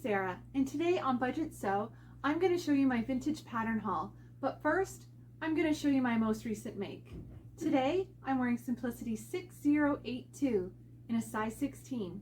Sarah, and today on Budget Sew, I'm going to show you my vintage pattern haul. But first, I'm going to show you my most recent make. Today, I'm wearing Simplicity 6082 in a size 16.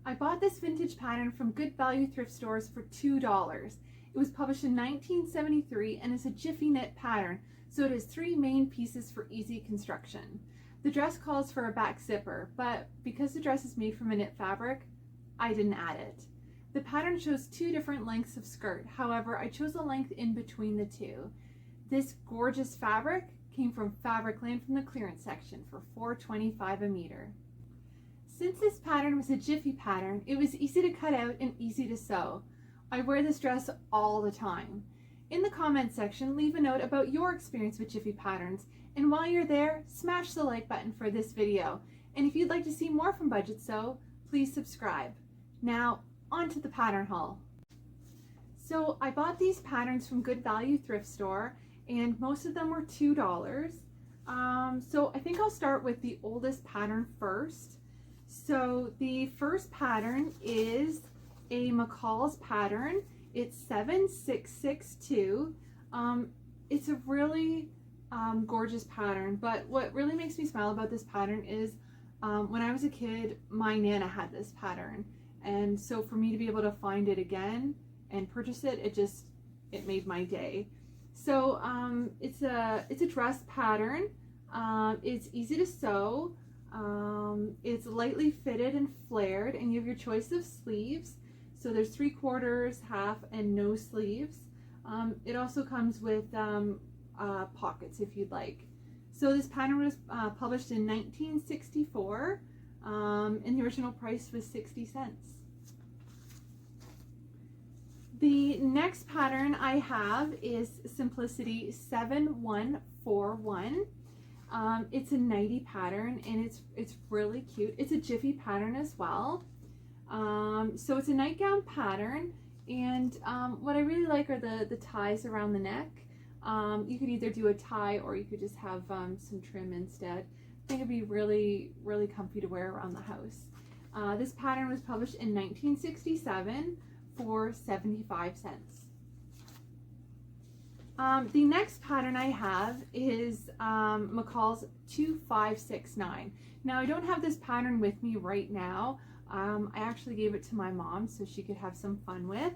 I bought this vintage pattern from Good Value Thrift stores for $2. It was published in 1973 and is a jiffy knit pattern, so it has 3 main pieces for easy construction. The dress calls for a back zipper, but because the dress is made from a knit fabric, I didn't add it. The pattern shows 2 different lengths of skirt, however, I chose a length in between the 2. This gorgeous fabric came from Fabricland from the clearance section for $4.25 a meter. Since this pattern was a jiffy pattern, it was easy to cut out and easy to sew. I wear this dress all the time. In the comments section, leave a note about your experience with jiffy patterns, and while you're there, smash the like button for this video. And if you'd like to see more from Budget Sew, please subscribe. Now, on to the pattern haul. So I bought these patterns from Good Value Thrift store, and most of them were $2. So I think I'll start with the oldest pattern first. So the first pattern is a McCalls pattern. It's 7662. It's a really gorgeous pattern, but what really makes me smile about this pattern is when I was a kid, my Nana had this pattern, and so for me to be able to find it again and purchase it, it made my day. So it's a dress pattern. It's easy to sew. It's lightly fitted and flared, and you have your choice of sleeves. So there's 3/4, half, and no sleeves. It also comes with pockets if you'd like. So this pattern was published in 1964, and the original price was 60 cents. The next pattern I have is Simplicity 7141. It's a nightie pattern, and it's really cute. It's a jiffy pattern as well. So it's a nightgown pattern, and what I really like are the ties around the neck. You could either do a tie or you could just have some trim instead. I think it'd be really, really comfy to wear around the house. This pattern was published in 1967 for 75 cents. The next pattern I have is McCalls 2569. Now I don't have this pattern with me right now. I actually gave it to my mom so she could have some fun with.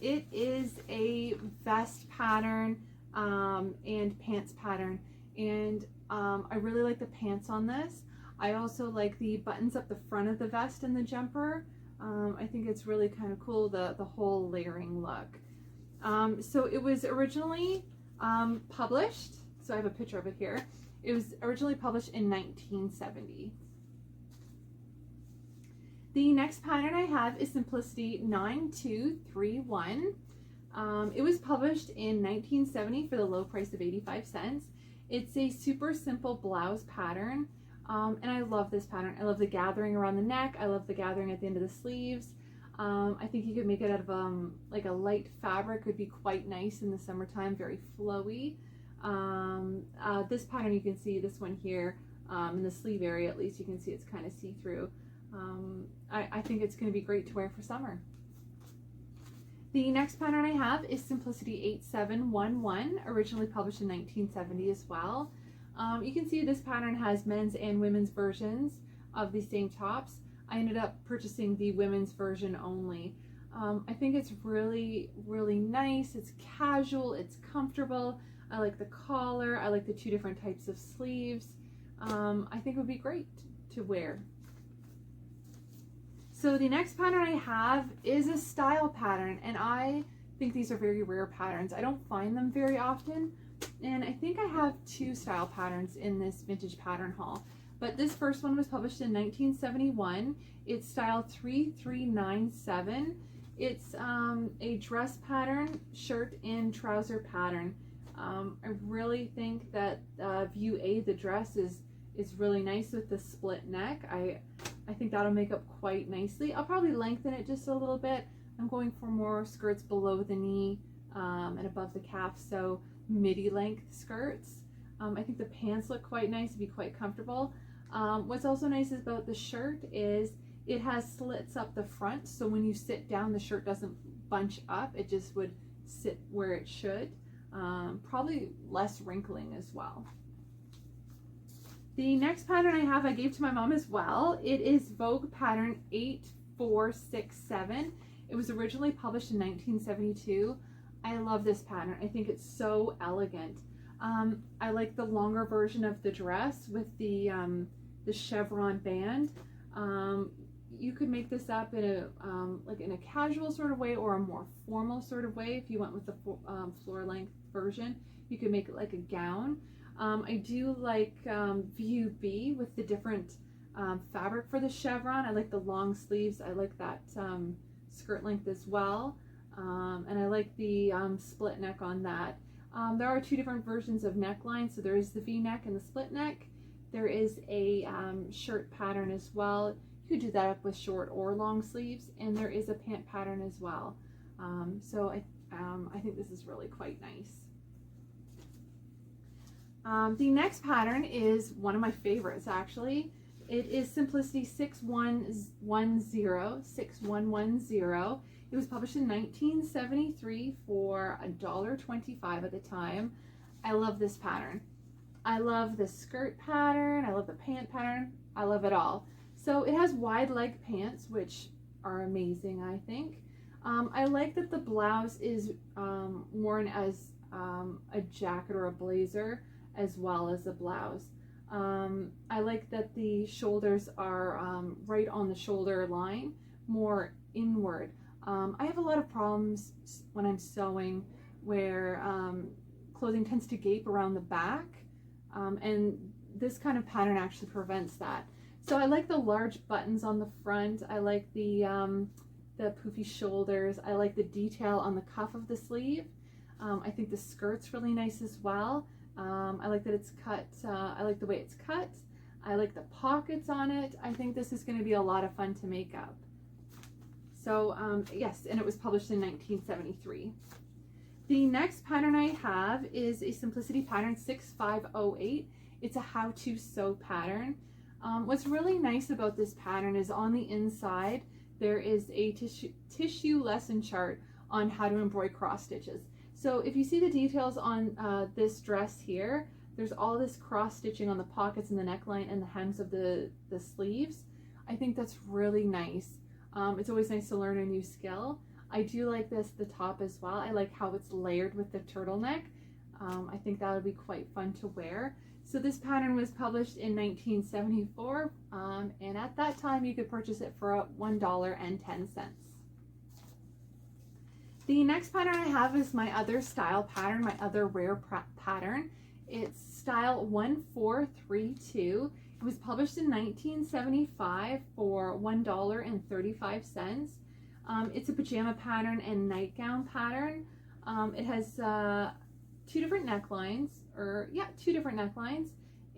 It is a vest pattern and pants pattern, and I really like the pants on this. I also like the buttons up the front of the vest and the jumper. I think it's really kind of cool, the whole layering look. So it was originally published, so I have a picture of it here. It was originally published in 1970. The next pattern I have is Simplicity 9231. It was published in 1970 for the low price of 85 cents. It's a super simple blouse pattern, and I love this pattern. I love the gathering around the neck. I love the gathering at the end of the sleeves. I think you could make it out of like a light fabric. Would be quite nice in the summertime, very flowy. This pattern, you can see this one here in the sleeve area, at least you can see it's kind of see-through. I think it's going to be great to wear for summer. The next pattern I have is Simplicity 8711, originally published in 1970 as well. You can see this pattern has men's and women's versions of the same tops. I ended up purchasing the women's version only. I think it's really, really nice. It's casual, it's comfortable. I like the collar. I like the 2 different types of sleeves. I think it would be great to wear. So the next pattern I have is a style pattern, and I think these are very rare patterns. I don't find them very often, and I think I have 2 style patterns in this vintage pattern haul. But this first one was published in 1971. It's style 3397, It's a dress pattern, shirt and trouser pattern. I really think that view A, the dress, is really nice with the split neck. I think that'll make up quite nicely. I'll probably lengthen it just a little bit. I'm going for more skirts below the knee and above the calf, so midi length skirts. I think the pants look quite nice, it'd be quite comfortable. What's also nice about the shirt is it has slits up the front, so when you sit down, the shirt doesn't bunch up. It just would sit where it should. Probably less wrinkling as well. The next pattern I have, I gave to my mom as well. It is Vogue pattern 8467. It was originally published in 1972. I love this pattern. I think it's so elegant. I like the longer version of the dress with the chevron band. You could make this up in a like in a casual sort of way or a more formal sort of way. If you went with the floor length version, you could make it like a gown. I do like view B with the different fabric for the chevron. I like the long sleeves. I like that skirt length as well, and I like the split neck on that. There are two different versions of neckline. So there is the V-neck and the split neck. There is a shirt pattern as well. You could do that up with short or long sleeves, and there is a pant pattern as well. So I think this is really quite nice. The next pattern is one of my favorites, actually. It is Simplicity 6110. It was published in 1973 for $1.25 at the time. I love this pattern. I love the skirt pattern. I love the pant pattern. I love it all. So it has wide leg pants, which are amazing, I think. I like that the blouse is worn as a jacket or a blazer as well as a blouse. I like that the shoulders are right on the shoulder line, more inward. I have a lot of problems when I'm sewing where clothing tends to gape around the back, and this kind of pattern actually prevents that. So I like the large buttons on the front. I like the poofy shoulders. I like the detail on the cuff of the sleeve. I think the skirt's really nice as well. I like that it's cut. I like the way it's cut. I like the pockets on it. I think this is going to be a lot of fun to make up. So yes, and it was published in 1973. The next pattern I have is a Simplicity pattern 6508. It's a how-to sew pattern. What's really nice about this pattern is on the inside there is a tissue lesson chart on how to embroider cross stitches. So if you see the details on this dress here, there's all this cross stitching on the pockets and the neckline and the hems of the sleeves. I think that's really nice. It's always nice to learn a new skill. I do like this, the top as well. I like how it's layered with the turtleneck. I think that would be quite fun to wear. So this pattern was published in 1974, and at that time you could purchase it for $1.10. The next pattern I have is my other style pattern, my other rare pattern. It's style 1432. It was published in 1975 for $1.35. It's a pajama pattern and nightgown pattern. It has two different necklines,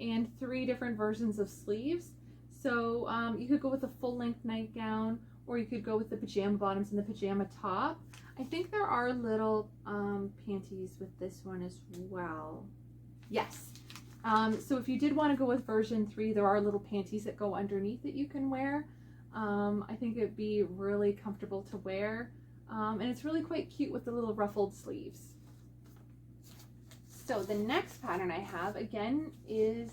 and three different versions of sleeves. So you could go with a full-length nightgown, or you could go with the pajama bottoms and the pajama top. I think there are little panties with this one as well. Yes. So if you did want to go with version 3, there are little panties that go underneath that you can wear. I think it'd be really comfortable to wear. And it's really quite cute with the little ruffled sleeves. So the next pattern I have again is,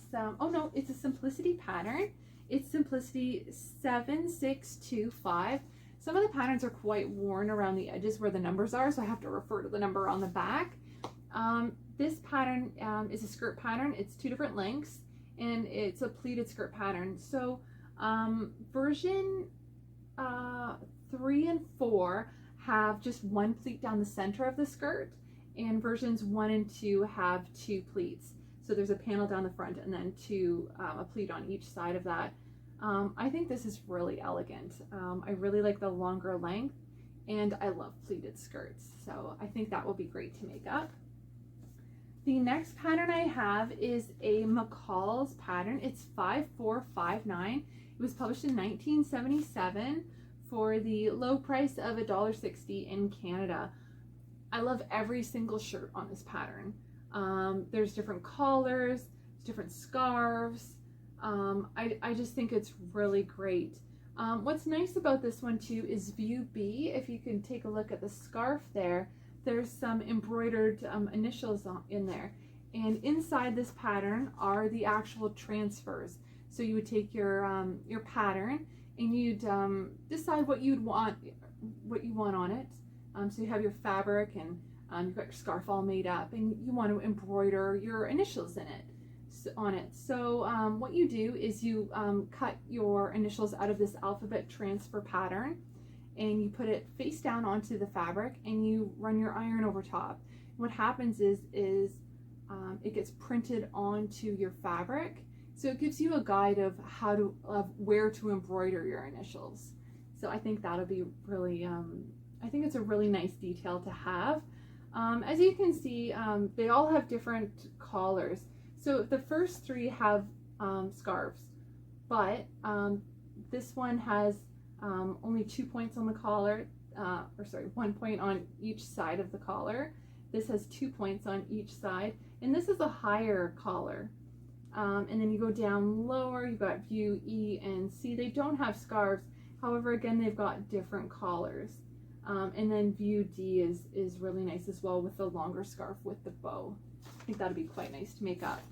it's a Simplicity pattern. It's Simplicity 7625. Some of the patterns are quite worn around the edges where the numbers are, so I have to refer to the number on the back. This pattern is a skirt pattern. It's two different lengths, and it's a pleated skirt pattern. So version 3 and 4 have just one pleat down the center of the skirt, and versions 1 and 2 have two pleats. So there's a panel down the front and then a pleat on each side of that. I think this is really elegant. I really like the longer length, and I love pleated skirts, so I think that will be great to make up. The next pattern I have is a McCalls pattern. It's 5459. It was published in 1977 for the low price of $1.60 in Canada. I love every single shirt on this pattern. There's different collars, different scarves. I just think it's really great. What's nice about this one too is view B. If you can take a look at the scarf there, there's some embroidered initials in there. And inside this pattern are the actual transfers. So you would take your pattern and you'd decide what you want on it. So you have your fabric and you've got your scarf all made up, and you want to embroider your initials on it. So what you do is you cut your initials out of this alphabet transfer pattern, and you put it face down onto the fabric, and you run your iron over top. What happens is it gets printed onto your fabric, so it gives you a guide of where to embroider your initials. So I think that'll be really I think it's a really nice detail to have. As you can see, they all have different collars. So the first three have scarves, but this one has only 2 points on the collar, 1 point on each side of the collar. This has 2 points on each side, and this is a higher collar. And then you go down lower, you've got view E and C. They don't have scarves, however, again, they've got different collars. And then view D is really nice as well, with the longer scarf with the bow. I think that'll be quite nice to make up.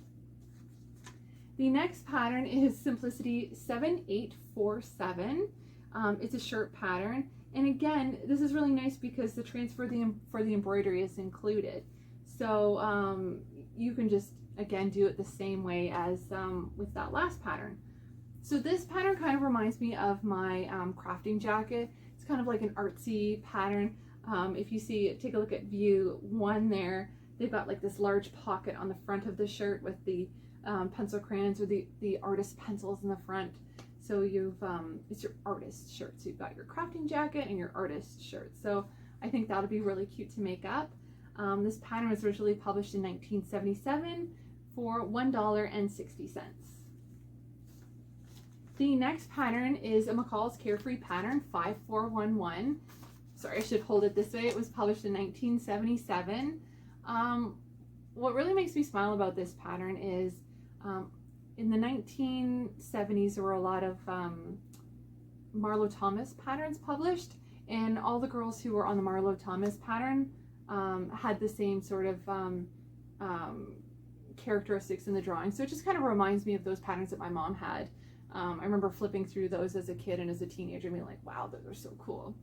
The next pattern is Simplicity 7847. It's a shirt pattern, and again, this is really nice because the transfer for the embroidery is included. So you can just again do it the same way as with that last pattern. So this pattern kind of reminds me of my crafting jacket. It's kind of like an artsy pattern. If you see, take a look at view 1 there. They've got like this large pocket on the front of the shirt with the pencil crayons or the artist pencils in the front. So it's your artist shirt. So you've got your crafting jacket and your artist shirt. So I think that'll be really cute to make up. This pattern was originally published in 1977 for $1.60. The next pattern is a McCalls Carefree pattern 5411. Sorry, I should hold it this way. It was published in 1977. What really makes me smile about this pattern is in the 1970s there were a lot of Marlo Thomas patterns published, and all the girls who were on the Marlo Thomas pattern had the same sort of characteristics in the drawing. So it just kind of reminds me of those patterns that my mom had. I remember flipping through those as a kid and as a teenager and being like, wow, those are so cool.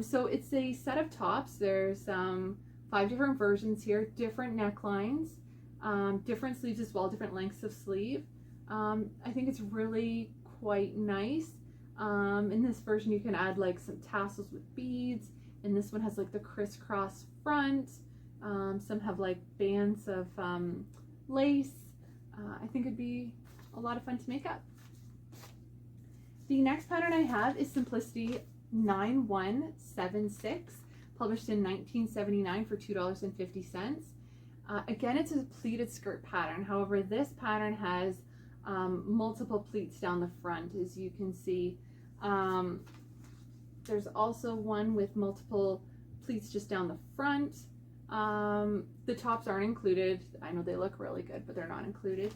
So it's a set of tops. There's 5 different versions here, different necklines, different sleeves as well, different lengths of sleeve. I think it's really quite nice. In this version you can add like some tassels with beads, and this one has like the crisscross front. Some have like bands of lace. I think it'd be a lot of fun to make up. The next pattern I have is Simplicity 9176, published in 1979 for $2.50. Again, it's a pleated skirt pattern. However, this pattern has multiple pleats down the front, as you can see. There's also one with multiple pleats just down the front. The tops aren't included. I know they look really good, but they're not included.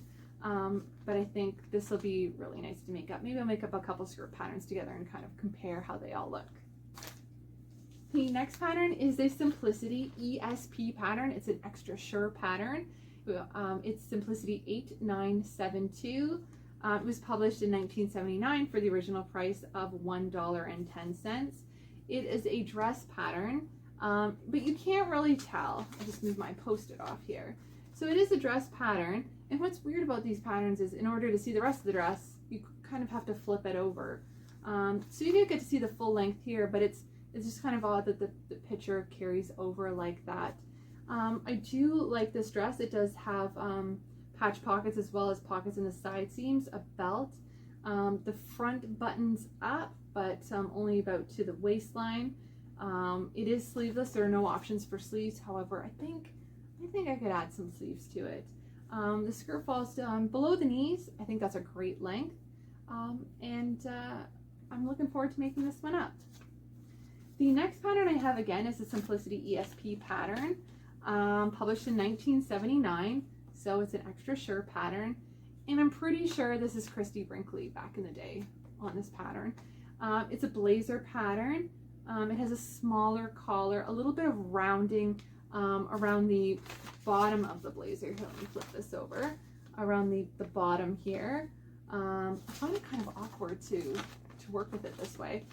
But I think this will be really nice to make up. Maybe I'll make up a couple skirt patterns together and kind of compare how they all look. The next pattern is a Simplicity ESP pattern. It's an extra sure pattern. It's Simplicity 8972. It was published in 1979 for the original price of $1.10. It is a dress pattern, but you can't really tell. I'll just move my Post-it off here. So it is a dress pattern, and what's weird about these patterns is in order to see the rest of the dress, you kind of have to flip it over. So you do get to see the full length here, but it's just kind of odd that the picture carries over like that. I do like this dress. It does have patch pockets as well as pockets in the side seams, a belt. The front buttons up, but only about to the waistline. It is sleeveless. There are no options for sleeves. However, I think I could add some sleeves to it. The skirt falls down below the knees. I think that's a great length. I'm looking forward to making this one up. The next pattern I have again is the Simplicity ESP pattern, published in 1979. So it's an extra sheer pattern. And I'm pretty sure this is Christy Brinkley back in the day on this pattern. It's a blazer pattern. It has a smaller collar, a little bit of rounding around the bottom of the blazer. Here, let me flip this over. Around the bottom here. I find it kind of awkward to work with it this way.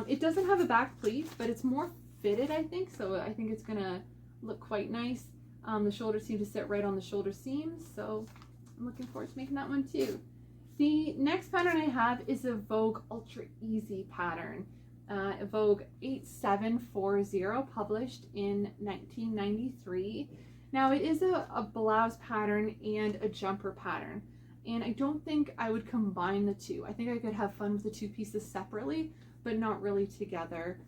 It doesn't have a back pleat, but it's more fitted, I think, so I think it's gonna look quite nice. The shoulders seem to sit right on the shoulder seams, so I'm looking forward to making that one too. The next pattern I have is a Vogue Ultra Easy pattern. Vogue 8740, published in 1993. Now it is a blouse pattern and a jumper pattern, and I don't think I would combine the two. I think I could have fun with the two pieces separately, but not really together.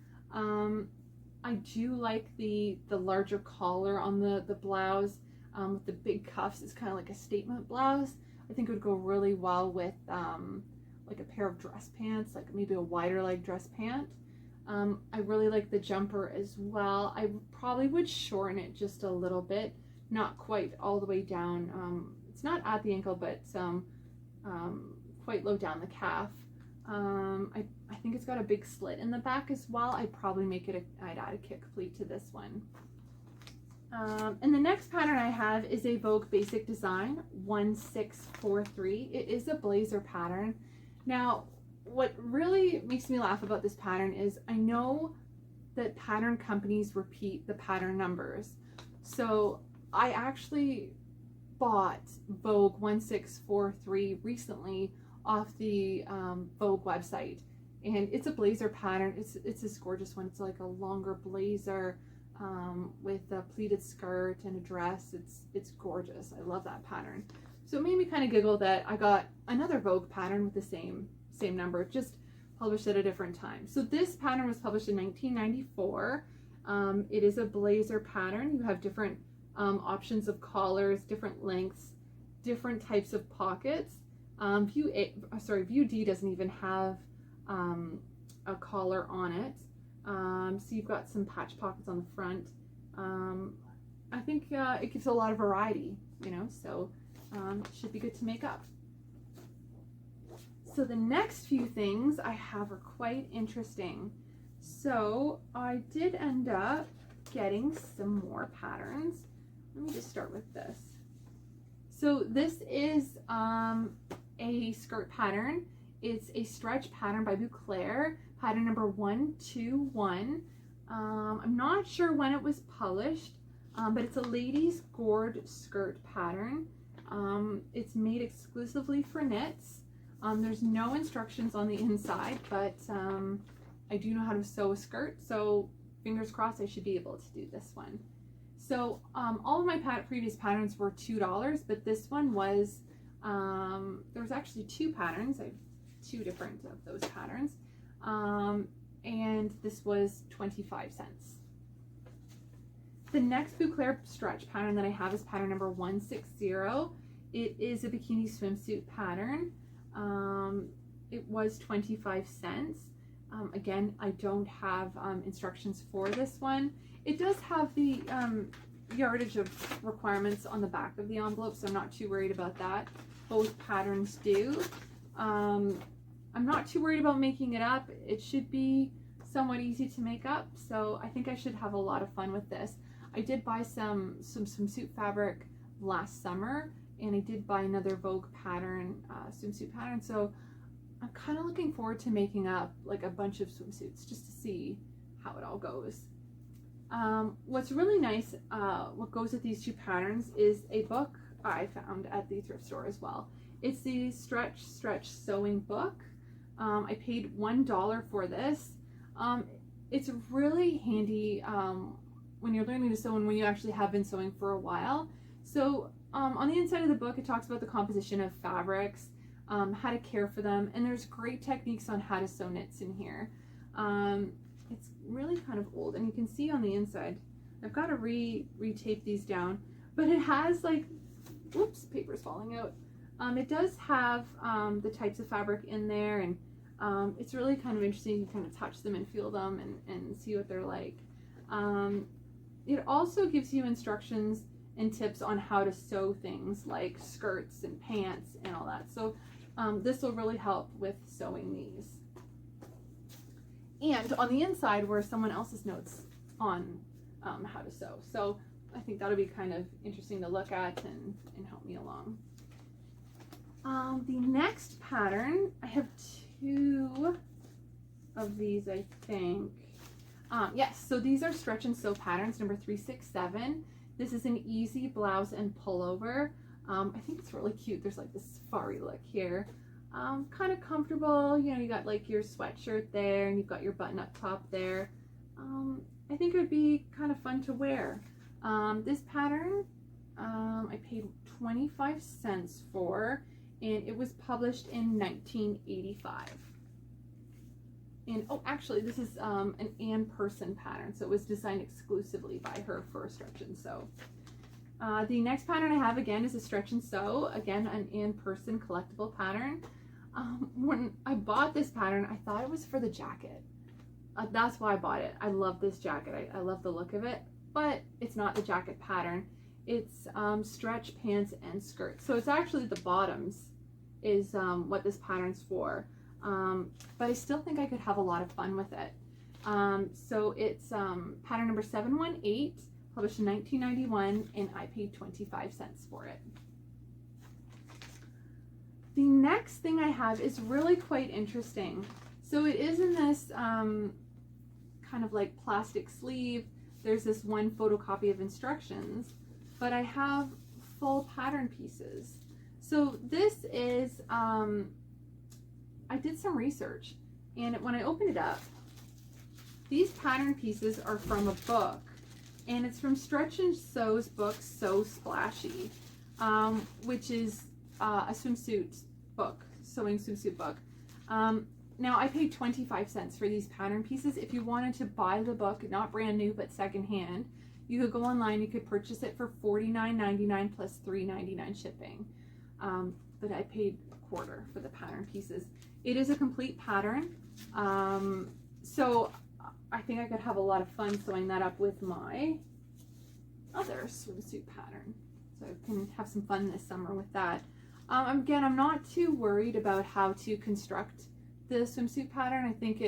I do like the larger collar on the blouse with the big cuffs. It's kind of like a statement blouse. I think it would go really well with like a pair of dress pants, like maybe a wider leg dress pant. I really like the jumper as well. I probably would shorten it just a little bit, not quite all the way down. It's not at the ankle, but quite low down the calf. I think it's got a big slit in the back as well. I'd probably make it I'd add a kick pleat to this one. And the next pattern I have is a Vogue Basic Design 1643. It is a blazer pattern. Now, what really makes me laugh about this pattern is I know that pattern companies repeat the pattern numbers. So I actually bought Vogue 1643 recently off the Vogue website, and it's a blazer pattern. It's this gorgeous one. It's like a longer blazer with a pleated skirt and a dress. It's gorgeous. I love that pattern. So it made me kind of giggle that I got another Vogue pattern with the same number, just published at a different time. So this pattern was published in 1994. It is a blazer pattern. You have different options of collars, different lengths, different types of pockets. View D doesn't even have a collar on it. So you've got some patch pockets on the front. I think it gives a lot of variety, you know, so it should be good to make up. So the next few things I have are quite interesting. So I did end up getting some more patterns. Let me just start with this. So this is a skirt pattern. It's a stretch pattern by Bouclair, pattern number 121. I'm not sure when it was published, but it's a ladies gored skirt pattern. It's made exclusively for knits. There's no instructions on the inside, but I do know how to sew a skirt, so fingers crossed I should be able to do this one. So all of my previous patterns were $2, but this one was, there was actually two patterns. I have two different of those patterns, and this was 25 cents. The next Bouclair stretch pattern that I have is pattern number 160. It is a bikini swimsuit pattern. It was 25 cents. Again, I don't have instructions for this one. It does have the yardage of requirements on the back of the envelope, so I'm not too worried about that. Both patterns do. I'm not too worried about making it up. It should be somewhat easy to make up, so I think I should have a lot of fun with this. I did buy some swimsuit fabric last summer, and I did buy another Vogue pattern, swimsuit pattern, so I'm kind of looking forward to making up like a bunch of swimsuits just to see how it all goes. What's really nice, what goes with these two patterns is a book I found at the thrift store as well. It's the Stretch Sewing book. I paid $1 for this. It's really handy when you're learning to sew and when you actually have been sewing for a while. So on the inside of the book, it talks about the composition of fabrics, how to care for them, and there's great techniques on how to sew knits in here. it's really kind of old, and you can see on the inside, I've got to re-tape these down, but it has like, whoops, paper's falling out. It does have the types of fabric in there, and it's really kind of interesting. You can kind of touch them and feel them and see what they're like. It also gives you instructions and tips on how to sew things like skirts and pants and all that. So this will really help with sewing these. And on the inside were someone else's notes on how to sew. So I think that'll be kind of interesting to look at and help me along. The next pattern, I have 2 of these, I think. Yes, so these are stretch and sew patterns, number 367. This is an easy blouse and pullover. I think it's really cute. There's like this safari look here. Kind of comfortable, you know, you got like your sweatshirt there and you've got your button up top there. I think it would be kind of fun to wear. This pattern, I paid 25 cents for, and it was published in 1985. And oh, actually, this is an Ann Person pattern, so it was designed exclusively by her for stretch and sew. The next pattern I have again is a stretch and sew, again an Ann Person collectible pattern. When I bought this pattern, I thought it was for the jacket. That's why I bought it. I love this jacket. I love the look of it, but it's not the jacket pattern. It's stretch pants and skirts. So it's actually the bottoms is what this pattern's for. But I still think I could have a lot of fun with it. So it's pattern number 718, published in 1991, and I paid 25 cents for it. The next thing I have is really quite interesting. So it is in this kind of like plastic sleeve. There's this one photocopy of instructions, but I have full pattern pieces. So this is, I did some research, and when I opened it up, these pattern pieces are from a book, and it's from Stretch and Sew's book, So Splashy, which is a swimsuit book, sewing swimsuit book. Now I paid 25 cents for these pattern pieces. If you wanted to buy the book, not brand new, but secondhand, you could go online, you could purchase it for $49.99 plus $3.99 shipping. But I paid a quarter for the pattern pieces. It is a complete pattern. So I think I could have a lot of fun sewing that up with my other swimsuit pattern. So I can have some fun this summer with that. Again, I'm not too worried about how to construct the swimsuit pattern. I think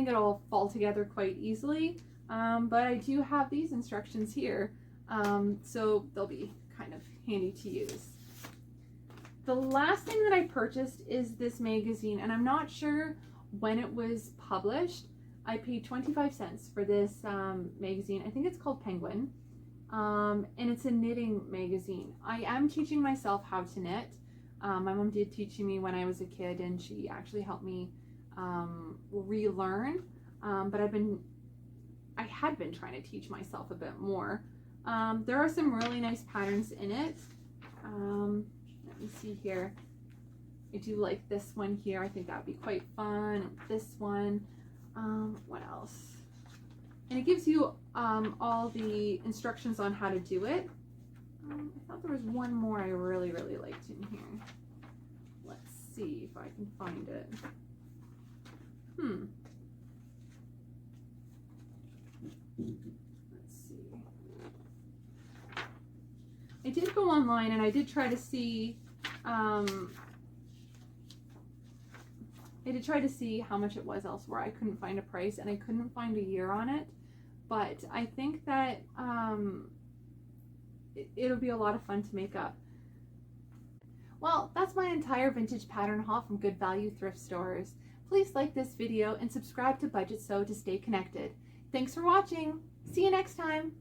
it'll fall together quite easily. But I do have these instructions here, so they'll be kind of handy to use. The last thing that I purchased is this magazine, and I'm not sure when it was published. I paid 25 cents for this magazine. I think it's called Pingouin, and it's a knitting magazine. I am teaching myself how to knit. My mom did teach me when I was a kid, and she actually helped me relearn, but I had been trying to teach myself a bit more. There are some really nice patterns in it. Let me see here. I do like this one here. I think that would be quite fun. This one. What else? And it gives you all the instructions on how to do it. I thought there was one more I really, really liked in here. Let's see if I can find it. Let's see. I did go online and I did try to see how much it was elsewhere. I couldn't find a price and I couldn't find a year on it, but I think that it'll be a lot of fun to make up. Well, that's my entire vintage pattern haul from Good Value Thrift Stores. Please like this video and subscribe to Budgetsew to stay connected. Thanks for watching. See you next time.